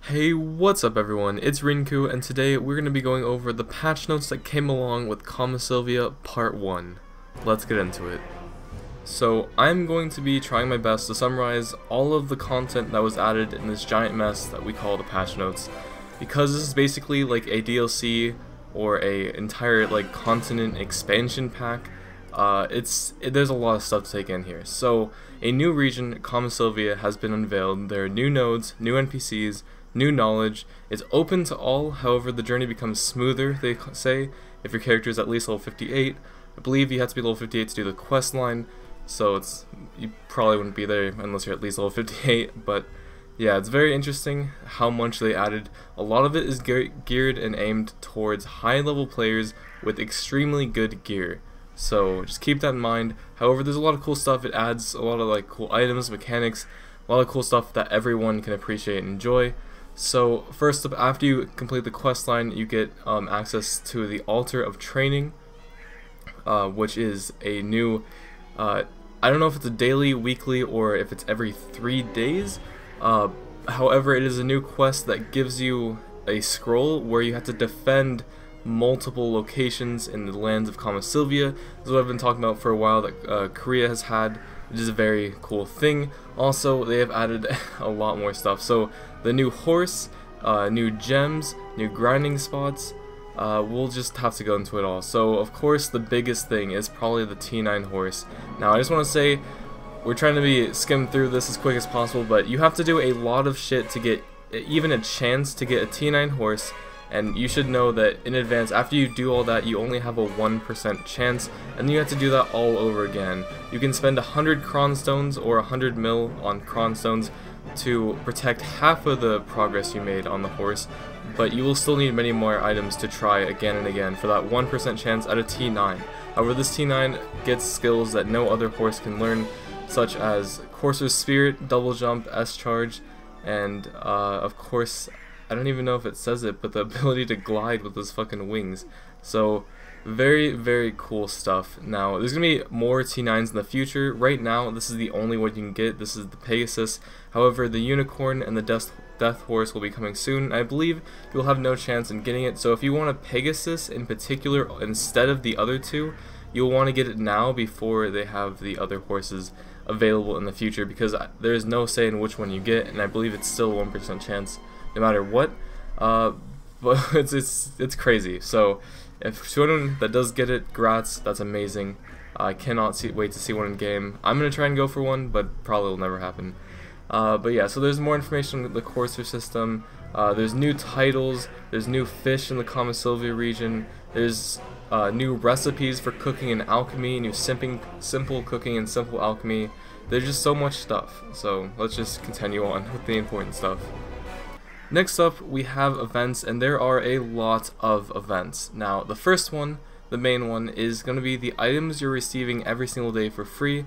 Hey, what's up everyone? It's Rinku, and today we're going to be going over the patch notes that came along with Sylvia Part 1. Let's get into it. So, I'm going to be trying my best to summarize all of the content that was added in this giant mess that we call the patch notes, because this is basically like a DLC or a entire like continent expansion pack. There's a lot of stuff to take in here. So, a new region, Sylvia, has been unveiled. There are new nodes, new NPCs, new knowledge. It's open to all, however the journey becomes smoother, they say, if your character is at least level 58. I believe you have to be level 58 to do the quest line, so you probably wouldn't be there unless you're at least level 58, but yeah, it's very interesting how much they added. A lot of it is geared and aimed towards high level players with extremely good gear. So just keep that in mind. However, there's a lot of cool stuff. It adds a lot of like cool items, mechanics, a lot of cool stuff that everyone can appreciate and enjoy. So first up, after you complete the quest line, you get access to the Altar of Training, which is a new, I don't know if it's a daily, weekly, or if it's every 3 days. However, it is a new quest that gives you a scroll where you have to defend multiple locations in the lands of Sylvia. This is what I've been talking about for a while that Korea has had, which is a very cool thing. Also, they have added a lot more stuff. So the new horse, new gems, new grinding spots, we'll just have to go into it all. So of course the biggest thing is probably the T9 horse. Now I just want to say, we're trying to skim through this as quick as possible, but you have to do a lot of shit to get even a chance to get a T9 horse. And you should know that in advance, after you do all that, you only have a 1% chance, and you have to do that all over again. You can spend 100 cron stones or 100 mil on cron stones to protect half of the progress you made on the horse, but you will still need many more items to try again and again for that 1% chance at a T9. However, this T9 gets skills that no other horse can learn, such as Courser's Spirit, Double Jump, S-Charge, and of course, I don't even know if it says it, but the ability to glide with those fucking wings. So, very, very cool stuff. Now, there's going to be more T9s in the future. Right now, this is the only one you can get. This is the Pegasus. However, the Unicorn and the Death Horse will be coming soon. I believe you'll have no chance in getting it. So if you want a Pegasus in particular instead of the other two, you'll want to get it now before they have the other horses available in the future, because there is no say in which one you get, and I believe it's still a 1% chance no matter what. But it's crazy. So if someone that does get it, grats, that's amazing. I cannot wait to see one in game. I'm gonna try and go for one, but probably will never happen. But yeah, so there's more information on the Courser system. There's new titles. There's new fish in the Sylvia region. There's new recipes for cooking and alchemy. New simple cooking and simple alchemy. There's just so much stuff. So let's just continue on with the important stuff. Next up, we have events, and there are a lot of events. Now, the first one, the main one, is going to be the items you're receiving every single day for free,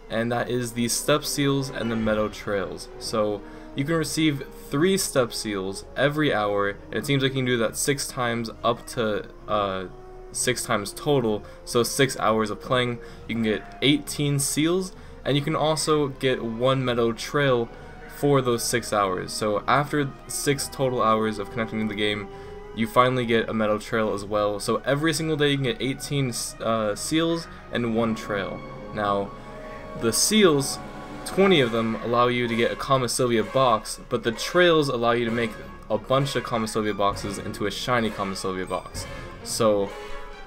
and that is the step seals and the meadow trails. So, you can receive 3 step seals every hour, and it seems like you can do that 6 times, up to 6 times total, so 6 hours of playing. You can get 18 seals, and you can also get 1 meadow trail for those 6 hours. So after 6 total hours of connecting to the game, you finally get a meadow trail as well. So every single day you can get 18 seals and 1 trail. Now, the seals, 20 of them allow you to get a Sylvia box, but the trails allow you to make a bunch of Sylvia boxes into a shiny Sylvia box. So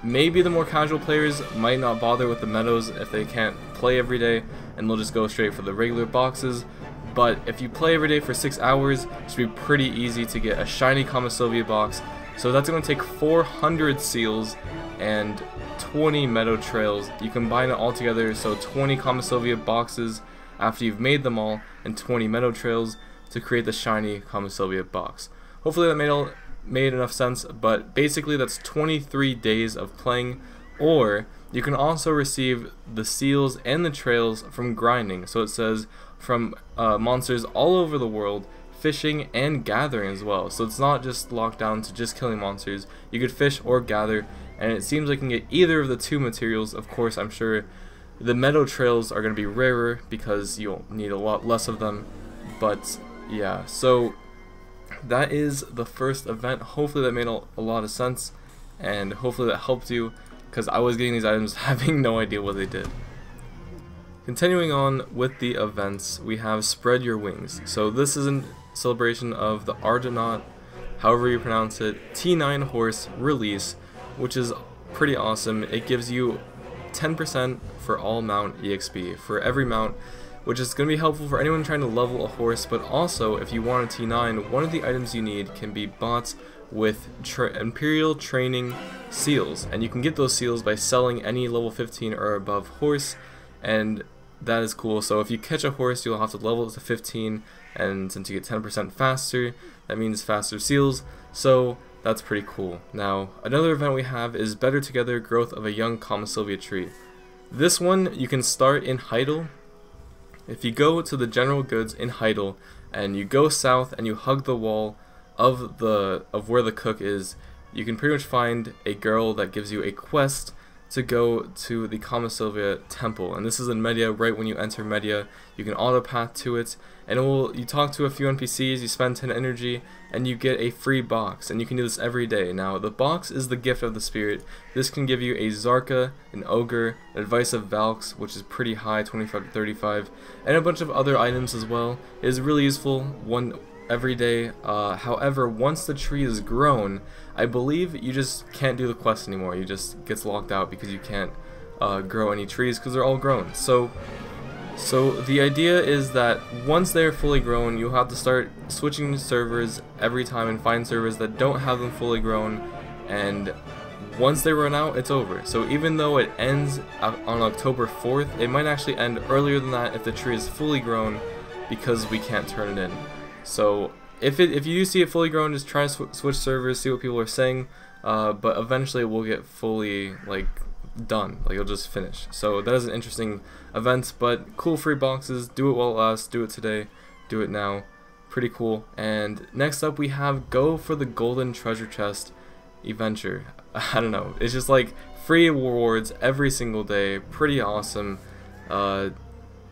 maybe the more casual players might not bother with the meadows if they can't play every day, and they'll just go straight for the regular boxes. But if you play every day for 6 hours, it should be pretty easy to get a shiny Sylvia box. So that's going to take 400 seals and 20 meadow trails. You combine it all together, so 20 Sylvia boxes after you've made them all, and 20 meadow trails to create the shiny Sylvia box. Hopefully that made enough sense, but basically that's 23 days of playing. Or you can also receive the seals and the trails from grinding. So it says from monsters all over the world, fishing and gathering as well. So it's not just locked down to just killing monsters. You could fish or gather, and it seems like you can get either of the 2 materials. Of course, I'm sure the meadow trails are going to be rarer because you'll need a lot less of them. But yeah, so that is the first event. Hopefully that made a lot of sense, and hopefully that helped you, because I was getting these items having no idea what they did. Continuing on with the events, we have Spread Your Wings. So this is a celebration of the Argonaut, however you pronounce it, T9 horse release, which is pretty awesome. It gives you 10% for all mount EXP for every mount, which is going to be helpful for anyone trying to level a horse, but also if you want a T9, one of the items you need can be bought with Imperial Training Seals, and you can get those seals by selling any level 15 or above horse, and that is cool. So if you catch a horse, you'll have to level it to 15, and since you get 10% faster, that means faster seals, so that's pretty cool. Now, another event we have is Better Together, Growth of a Young Kama Sylvia Tree. This one you can start in Heidel. If you go to the general goods in Heidel and you go south and you hug the wall of where the cook is, you can pretty much find a girl that gives you a quest to go to the Kama Sylvia temple, and this is in Media. Right when you enter Media, you can auto path to it, and you talk to a few NPCs, you spend 10 energy, and you get a free box, and you can do this every day. Now, the box is the gift of the spirit. This can give you a Zarka, an Ogre, an Advice of Valks, which is pretty high, 25 to 35, and a bunch of other items as well. It is really useful, one every day. However, once the tree is grown, I believe you just can't do the quest anymore. You just gets locked out because you can't grow any trees because they're all grown. So the idea is that once they're fully grown, you'll have to start switching servers every time and find servers that don't have them fully grown, and once they run out, it's over. So even though it ends on October 4th, it might actually end earlier than that if the tree is fully grown, because we can't turn it in. So if you do see it fully grown, just try to switch servers, see what people are saying, but eventually it will get fully done, it'll just finish. So that is an interesting event, but cool free boxes. Do it while it lasts, do it today, do it now, pretty cool. And next up we have Go for the Golden Treasure Chest Adventure. I don't know, it's just free rewards every single day, pretty awesome.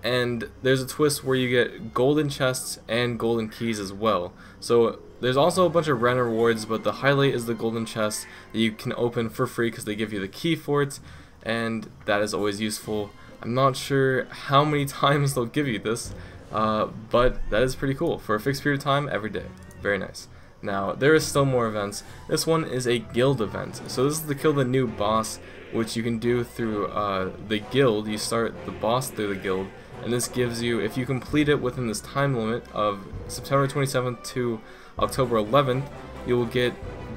And there's a twist where you get golden chests and golden keys as well. So there's also a bunch of random rewards, but the highlight is the golden chest that you can open for free because they give you the key for it, and that is always useful. I'm not sure how many times they'll give you this, but that is pretty cool for a fixed period of time every day. Very nice. Now, there is still more events. This one is a guild event. So this is to kill the new boss, which you can do through the guild. You start the boss through the guild, and this gives you, if you complete it within this time limit of September 27th to October 11th, you will get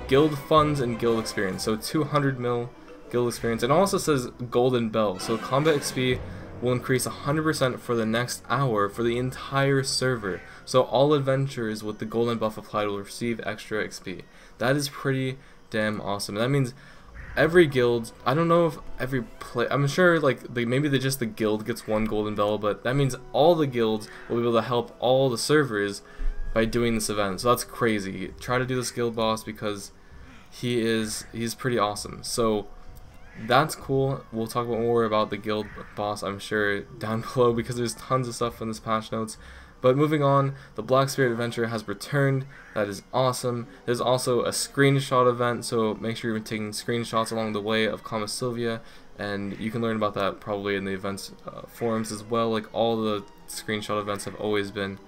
guild funds and guild experience. So 200 mil guild experience. It also says golden bell, so combat XP will increase 100% for the next hour for the entire server. So all adventurers with the golden buff applied will receive extra XP. That is pretty damn awesome. That means every guild, I don't know if every I'm sure maybe just the guild gets one golden bell, but that means all the guilds will be able to help all the servers by doing this event. So that's crazy. Try to do this guild boss because he's pretty awesome. So that's cool. We'll talk more about the guild boss, I'm sure, down below, because there's tons of stuff in this patch notes. But moving on, the Black Spirit Adventure has returned. That is awesome. There's also a screenshot event, so make sure you're taking screenshots along the way of Kama Sylvia, and you can learn about that probably in the events forums as well. All the screenshot events have always been.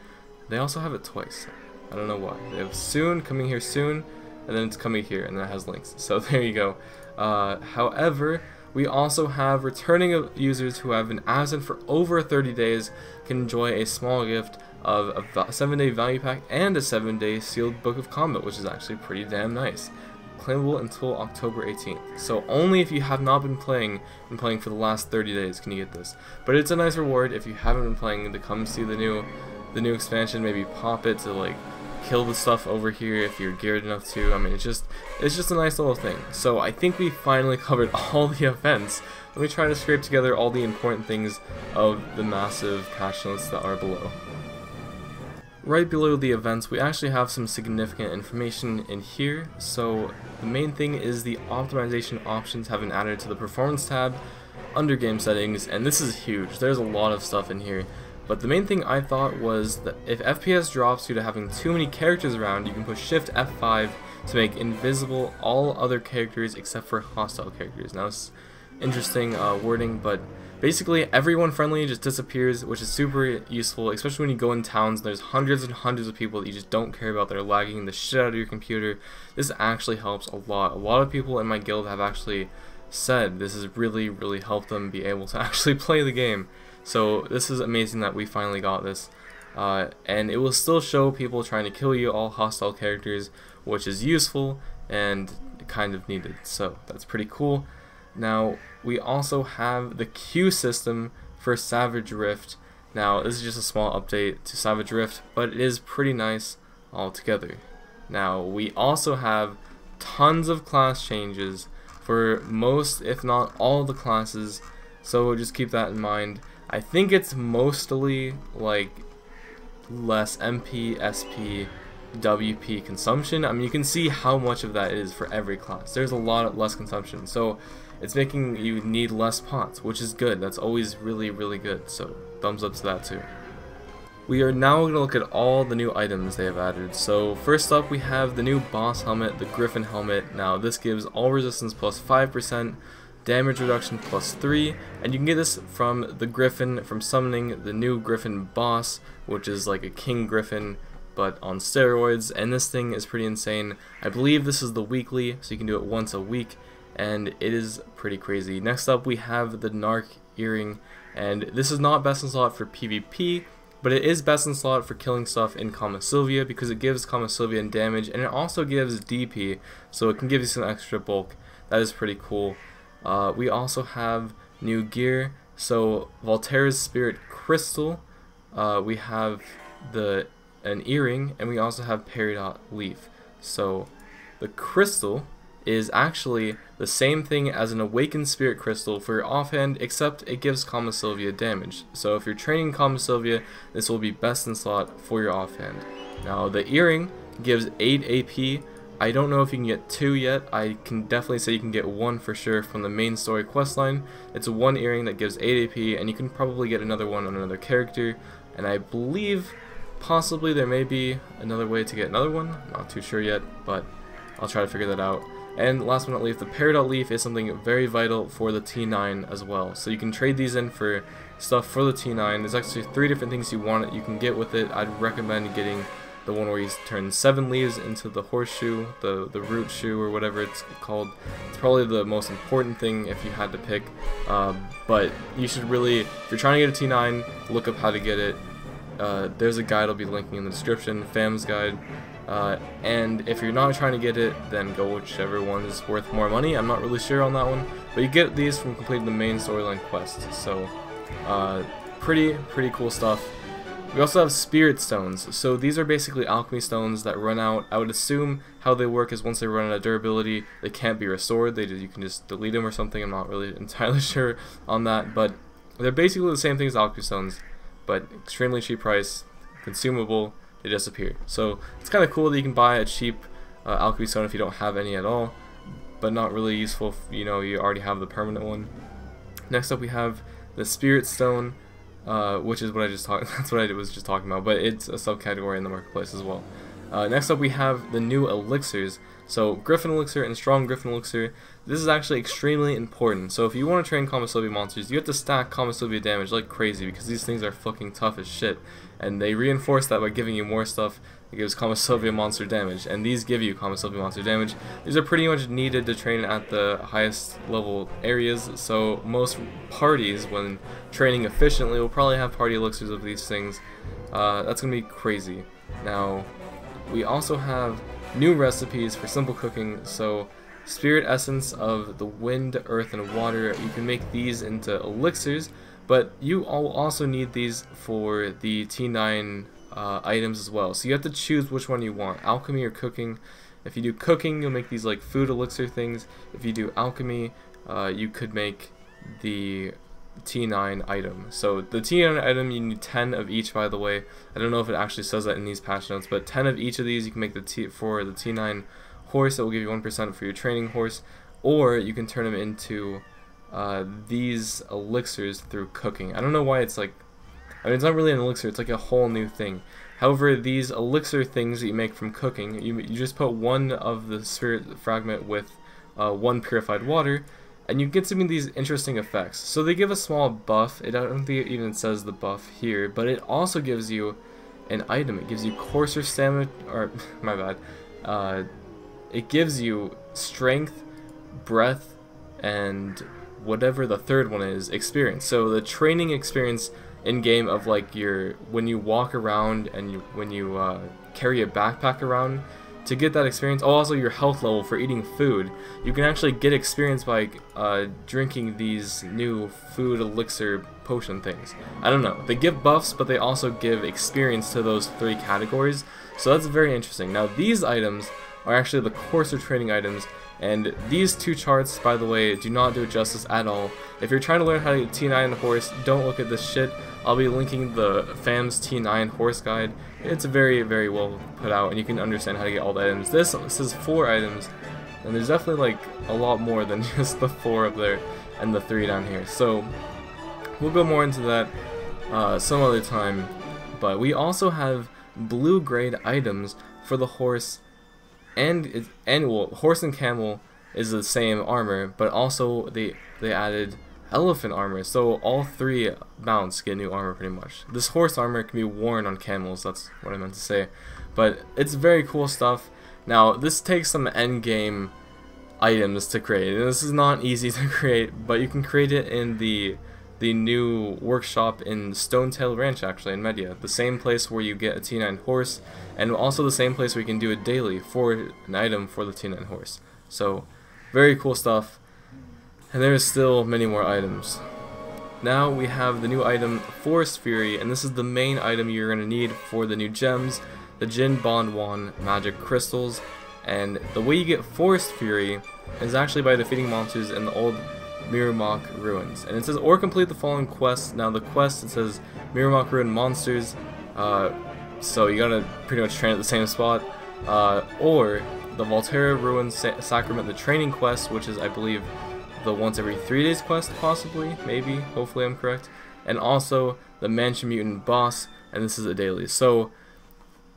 They also have it twice. I don't know why. They have soon, coming here soon, and then it's coming here, and that has links. So there you go. However, we also have returning users who have been absent for over 30 days can enjoy a small gift of a 7-day value pack and a 7-day sealed book of combat, which is actually pretty damn nice. Claimable until October 18th. So only if you have not been playing for the last 30 days can you get this. But it's a nice reward if you haven't been playing to come see the new expansion. Maybe pop it to kill the stuff over here if you're geared enough to. I mean, it's just a nice little thing. So I think we finally covered all the events. Let me try to scrape together all the important things of the massive patch notes that are below. Right below the events, we actually have some significant information in here. So the main thing is the optimization options have been added to the performance tab under game settings, and this is huge. There's a lot of stuff in here. But the main thing I thought was that if FPS drops due to having too many characters around, you can push Shift F5 to make invisible all other characters except for hostile characters. Now it's interesting wording, but basically everyone friendly just disappears, which is super useful, especially when you go in towns and there's hundreds and hundreds of people that you just don't care about that are lagging the shit out of your computer. This actually helps a lot. A lot of people in my guild have actually said this has really helped them be able to actually play the game. So this is amazing that we finally got this. And it will still show people trying to kill you, all hostile characters, which is useful and kind of needed. So that's pretty cool. Now we also have the queue system for Savage Rift. Now this is just a small update to Savage Rift, but it is pretty nice altogether. Now we also have tons of class changes for most, if not all, the classes, so just keep that in mind. I think it's mostly like less MP, SP, WP consumption. I mean, you can see how much of that is for every class. There's a lot less consumption, so it's making you need less pots, which is good. That's always really good, so thumbs up to that too. We are now going to look at all the new items they have added. So first up we have the new boss helmet, the Griffin helmet. Now this gives all resistance plus 5%, damage reduction plus 3, and you can get this from the Griffin from summoning the new Griffin boss, which is like a King Griffin but on steroids, and this thing is pretty insane. I believe this is the weekly, so you can do it once a week, and it is pretty crazy. Next up we have the Narc earring, and this is not best in slot for PvP, but it is best in slot for killing stuff in Sylvia because it gives Sylvia damage, and it also gives DP, so it can give you some extra bulk. That is pretty cool. We also have new gear, so Volterra's Spirit Crystal, we have an earring, and we also have Peridot Leaf. So the crystal is actually the same thing as an Awakened Spirit Crystal for your offhand, except it gives Sylvia damage. So if you're training Sylvia, this will be best in slot for your offhand. Now the earring gives 8 AP. I don't know if you can get 2 yet. I can definitely say you can get 1 for sure from the main story questline. It's a 1 earring that gives 8 AP, and you can probably get another one on another character. And I believe possibly there may be another way to get another one. I'm not too sure yet, but I'll try to figure that out. And last but not least, the Peridot Leaf is something very vital for the T9 as well. So you can trade these in for stuff for the T9. There's actually 3 different things you can get with it. I'd recommend getting the one where you turn 7 leaves into the horseshoe, the root shoe, or whatever it's called. It's probably the most important thing if you had to pick. But you should really, if you're trying to get a T9, look up how to get it. There's a guide I'll be linking in the description, Fam's guide. And if you're not trying to get it, then go whichever one is worth more money. I'm not really sure on that one, but you get these from completing the main storyline quest. So pretty cool stuff. We also have Spirit Stones. So these are basically alchemy stones that run out. I would assume how they work is once they run out of durability, they can't be restored. You can just delete them or something. I'm not really entirely sure on that, but they're basically the same thing as alchemy stones, but extremely cheap price, consumable. They disappear. So it's kind of cool that you can buy a cheap alchemy stone if you don't have any at all, but not really useful if you already have the permanent one. Next up we have the Spirit Stone, which is what I just talked. That's what I was just talking about, but it's a subcategory in the marketplace as well. Next up we have the new elixirs. So Griffin Elixir and Strong Griffin Elixir. This is actually extremely important. So if you want to train Sylvia monsters, you have to stack Sylvia damage like crazy because these things are fucking tough as shit. And they reinforce that by giving you more stuff that gives Sylvia monster damage. And these give you Sylvia monster damage. These are pretty much needed to train at the highest level areas. So most parties, when training efficiently, will probably have party elixirs of these things. That's going to be crazy. Now, we also have new recipes for simple cooking. So Spirit Essence of the Wind, Earth, and Water, you can make these into elixirs, but you will also need these for the T9 items as well. So you have to choose which one you want, alchemy or cooking. If you do cooking, you'll make these like food elixir things. If you do alchemy, you could make the T9 item. So the T9 item, you need 10 of each, by the way. I don't know if it actually says that in these patch notes, but 10 of each of these you can make for the T9 horse. That will give you 1% for your training horse, or you can turn them into these elixirs through cooking. I don't know why it's like I mean, it's not really an elixir, it's like a whole new thing. However, these elixir things that you make from cooking, you just put one of the spirit fragment with one purified water, and you get some of these interesting effects. So they give a small buff. I don't think it even says the buff here, but it also gives you an item. It gives you coarser stamina, or my bad. It gives you strength, breath, and whatever the third one is, experience. So the training experience in game of like when you walk around and when you carry a backpack around, to get that experience. Oh, also your health level for eating food. You can actually get experience by drinking these new food elixir potion things. I don't know. They give buffs, but they also give experience to those 3 categories. So that's very interesting. Now these items are actually the coarser training items. And these 2 charts, by the way, do not do it justice at all. If you're trying to learn how to get T9 horse, don't look at this shit. I'll be linking the FAM's T9 horse guide. It's very, very well put out, and you can understand how to get all the items. This is 4 items, and there's definitely like a lot more than just the 4 up there and the 3 down here. So we'll go more into that some other time. But we also have blue grade items for the horse. And well, horse and camel is the same armor, but also they added elephant armor, so all 3 mounts get new armor pretty much. This horse armor can be worn on camels, that's what I meant to say, but it's very cool stuff. Now this takes some end game items to create, and this is not easy to create, but you can create it in the new workshop in Stonetail Ranch, actually, in Media, the same place where you get a T9 horse, and also the same place where you can do a daily for an item for the T9 horse. So very cool stuff, and there's still many more items. Now we have the new item Forest Fury, and this is the main item you're going to need for the new gems, the Jin Bond Wan magic crystals. And the way you get Forest Fury is actually by defeating monsters in the old Miramok ruins, and it says or complete the following quests. Now the quest, it says Miramok ruin monsters, so you gotta pretty much train at the same spot, or the Volterra ruins sacrament, the training quest, which is I believe the once every 3 days quest, possibly, maybe, hopefully I'm correct, and also the Mansion Mutant boss, and this is a daily. So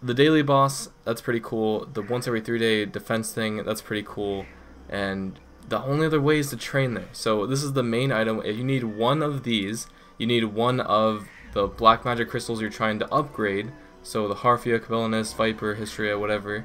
the daily boss, that's pretty cool. The once every 3 day defense thing, that's pretty cool, and the only other way is to train there. So this is the main item. If you need one of these, you need one of the black magic crystals you're trying to upgrade, so the Harfia, Cabellinus, Viper, Hystria, whatever,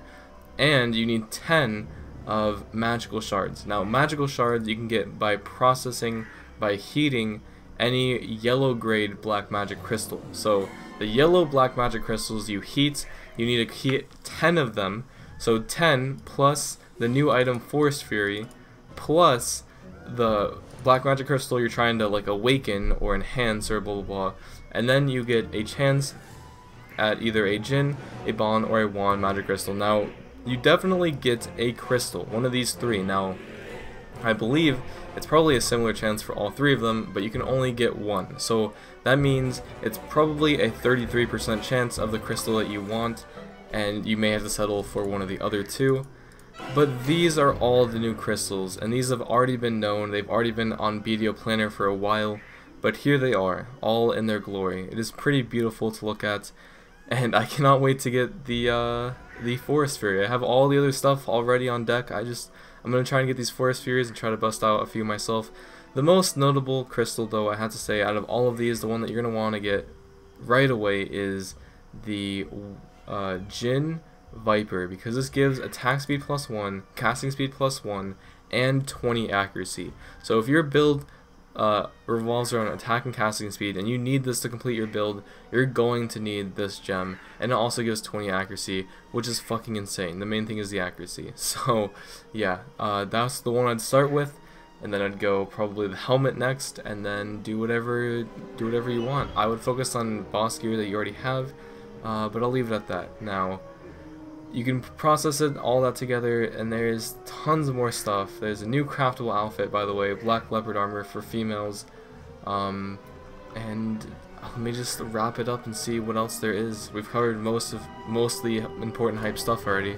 and you need 10 of magical shards. Now magical shards you can get by processing, by heating any yellow grade black magic crystal. So the yellow black magic crystals you heat, you need to heat 10 of them, so 10 plus the new item Forest Fury, plus the black magic crystal you're trying to like awaken or enhance or blah blah blah, and then you get a chance at either a Jin, a Bon, or a Wan magic crystal. Now you definitely get a crystal, one of these 3. Now I believe it's probably a similar chance for all 3 of them, but you can only get 1, so that means it's probably a 33% chance of the crystal that you want, and you may have to settle for one of the other 2. But these are all the new crystals, and these have already been known. They've already been on BDO Planner for a while, but here they are, all in their glory. It is pretty beautiful to look at, and I cannot wait to get the Forest Fury. I have all the other stuff already on deck. I'm gonna try and get these Forest Furies and try to bust out a few myself. The most notable crystal, though, I have to say, out of all of these, the one that you're gonna want to get right away is the Jin Viper, because this gives attack speed +1, casting speed +1, and 20 accuracy. So if your build revolves around attack and casting speed, and you need this to complete your build, you're going to need this gem. And it also gives 20 accuracy, which is fucking insane. The main thing is the accuracy. So yeah, that's the one I'd start with, and then I'd go probably the helmet next, and then do whatever you want. I would focus on boss gear that you already have, but I'll leave it at that. Now you can process it, all that together, and there's tons more stuff. There's a new craftable outfit, by the way, black leopard armor for females, and let me just wrap it up and see what else there is. We've covered mostly important hype stuff already.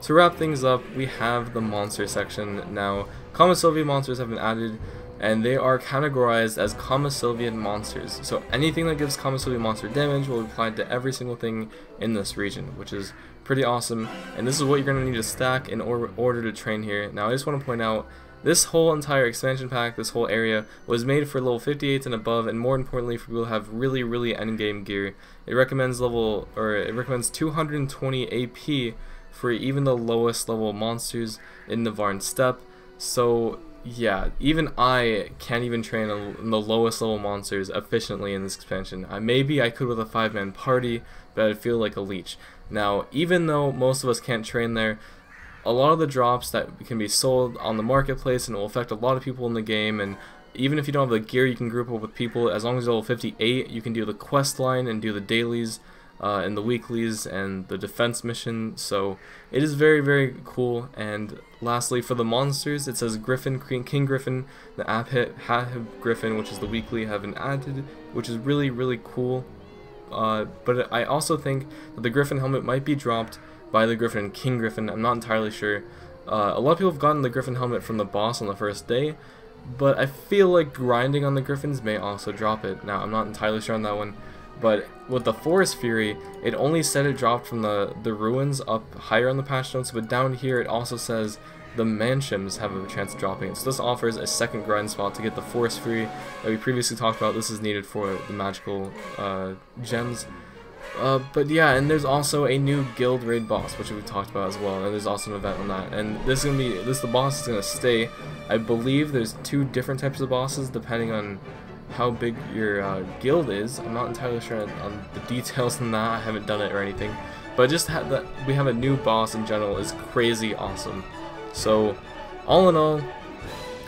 To wrap things up, we have the monster section. Now, common Sylvia monsters have been added and they are categorized as Sylvian monsters. So anything that gives Sylvian monster damage will be applied to every single thing in this region, which is pretty awesome. And this is what you're going to need to stack in order to train here. Now I just want to point out, this whole entire expansion pack, this whole area, was made for level 58s and above, and more importantly for people who have really endgame gear. It recommends 220 AP for even the lowest level monsters in the Varn Steppe. So yeah, even I can't even train on the lowest level monsters efficiently in this expansion. Maybe I could with a 5-man party, but I'd feel like a leech. Now, even though most of us can't train there, a lot of the drops that can be sold on the marketplace and it will affect a lot of people in the game, and even if you don't have the gear, you can group up with people. As long as you're level 58, you can do the quest line and do the dailies and the weeklies and the defense mission. So it is very cool. And lastly, for the monsters, it says Griffin, King Griffin, the Ahab Griffin, which is the weekly, have been added, which is really cool. But I also think that the Griffin helmet might be dropped by the Griffin and King Griffin. I'm not entirely sure. A lot of people have gotten the Griffin helmet from the boss on the first day, but I feel like grinding on the Griffins may also drop it. Now, I'm not entirely sure on that one, but with the Forest Fury, it only said it dropped from the ruins up higher on the patch notes, but down here it also says the Manshims have a chance of dropping it. So this offers a second grind spot to get the Forest Fury that we previously talked about. This is needed for the magical gems. But yeah, and there's also a new guild raid boss, which we talked about as well, and there's also an event on that. And the boss is gonna stay. I believe there's 2 different types of bosses depending on how big your guild is. I'm not entirely sure on the details on that. I haven't done it or anything, but just that we have a new boss in general is crazy awesome. So all in all,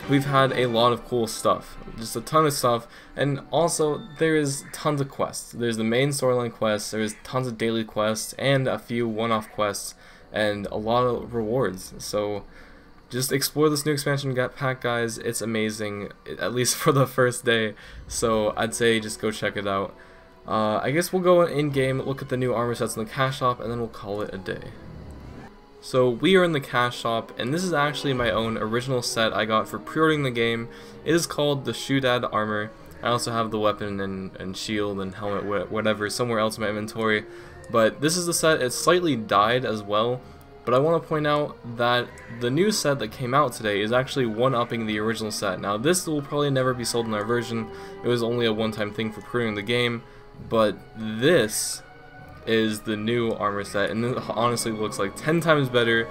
we've had a lot of cool stuff, just a ton of stuff, and also there is tons of quests. There's the main storyline quests, there's tons of daily quests, and a few one-off quests, and a lot of rewards. So just explore this new expansion pack, guys. It's amazing, at least for the first day, so I'd say just go check it out. I guess we'll go in-game, look at the new armor sets in the cash shop, and then we'll call it a day. So we are in the cash shop, and this is actually my own original set I got for pre-ordering the game. It is called the Shootad armor. I also have the weapon and shield and helmet, whatever, somewhere else in my inventory. But this is the set. It's slightly dyed as well, but I want to point out that the new set that came out today is actually one-upping the original set. Now this will probably never be sold in our version. It was only a one-time thing for pre-ordering the game, but this is the new armor set, and it honestly looks like 10 times better,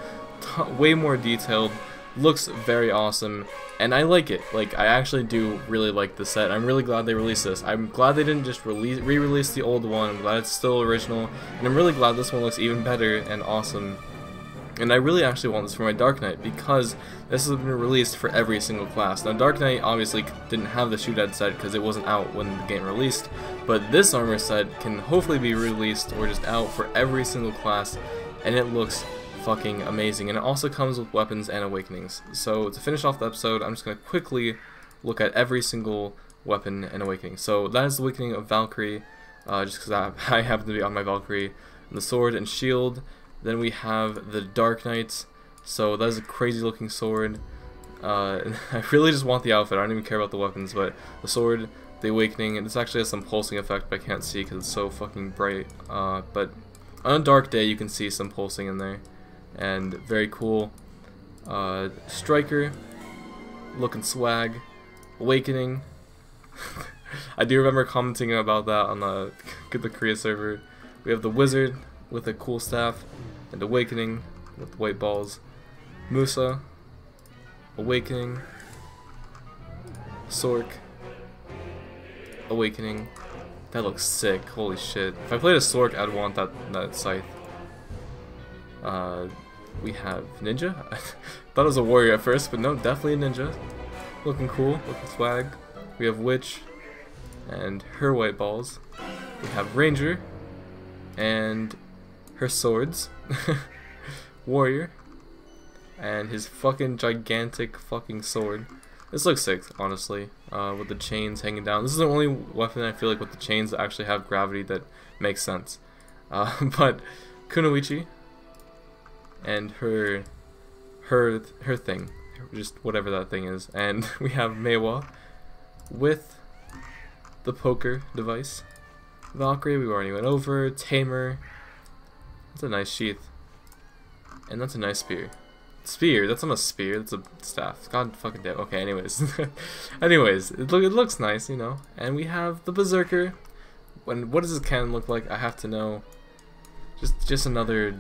way more detailed, looks very awesome, and I like it. Like, I actually do really like the set. I'm really glad they released this. I'm glad they didn't just re-release the old one. I'm glad it's still original, and I'm really glad this one looks even better and awesome. And I really actually want this for my Dark Knight, because this has been released for every single class. Now Dark Knight obviously didn't have the Shootad set because it wasn't out when the game released, but this armor set can hopefully be released or just out for every single class, and it looks fucking amazing. And it also comes with weapons and awakenings. So to finish off the episode, I'm just going to quickly look at every single weapon and awakening. So that is the awakening of Valkyrie, just because I happen to be on my Valkyrie, and the sword and shield. Then we have the Dark Knight, so that is a crazy looking sword. I really just want the outfit, I don't even care about the weapons, but the sword, the awakening, and this actually has some pulsing effect, but I can't see because it's so fucking bright. But on a dark day you can see some pulsing in there, and very cool. Striker, looking swag. Awakening. I do remember commenting about that on the Korea server. We have the Wizard with a cool staff, and Awakening with white balls. Musa, Awakening, Sork, Awakening. That looks sick, holy shit. If I played a Sork, I'd want that scythe. We have Ninja? I thought it was a warrior at first, but no, definitely a ninja. Looking cool, looking swag. We have Witch, and her white balls. We have Ranger, and her swords. Warrior, and his fucking gigantic fucking sword. This looks sick, honestly, with the chains hanging down. This is the only weapon I feel like with the chains that actually have gravity that makes sense. But Kunoichi and her thing, just whatever that thing is. And we have Meiwa with the poker device. Valkyrie, we already went over. Tamer. That's a nice sheath. And that's a nice spear. Spear? That's not a spear, that's a staff. God fucking damn. Okay, anyways. Anyways, it looks nice, you know. And we have the Berserker. What does this cannon look like? I have to know. Just another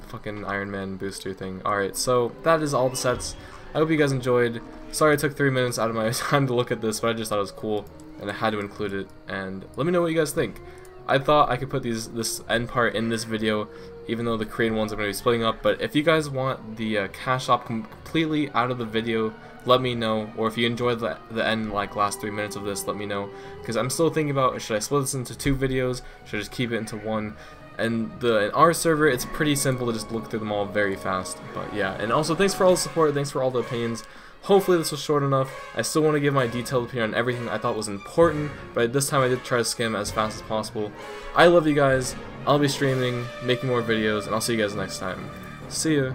fucking Iron Man booster thing. Alright, so that is all the sets. I hope you guys enjoyed. Sorry I took 3 minutes out of my time to look at this, but I just thought it was cool, and I had to include it. And let me know what you guys think. I thought I could put this end part in this video, even though the Korean ones are going to be splitting up. But if you guys want the cash shop completely out of the video, let me know. Or if you enjoyed the end, like last 3 minutes of this, let me know. Because I'm still thinking about, should I split this into 2 videos? Should I just keep it into 1? And in our server, it's pretty simple to just look through them all very fast. But yeah, and also thanks for all the support, thanks for all the opinions. Hopefully this was short enough. I still want to give my detailed opinion on everything I thought was important, but this time I did try to skim as fast as possible. I love you guys, I'll be streaming, making more videos, and I'll see you guys next time. See ya!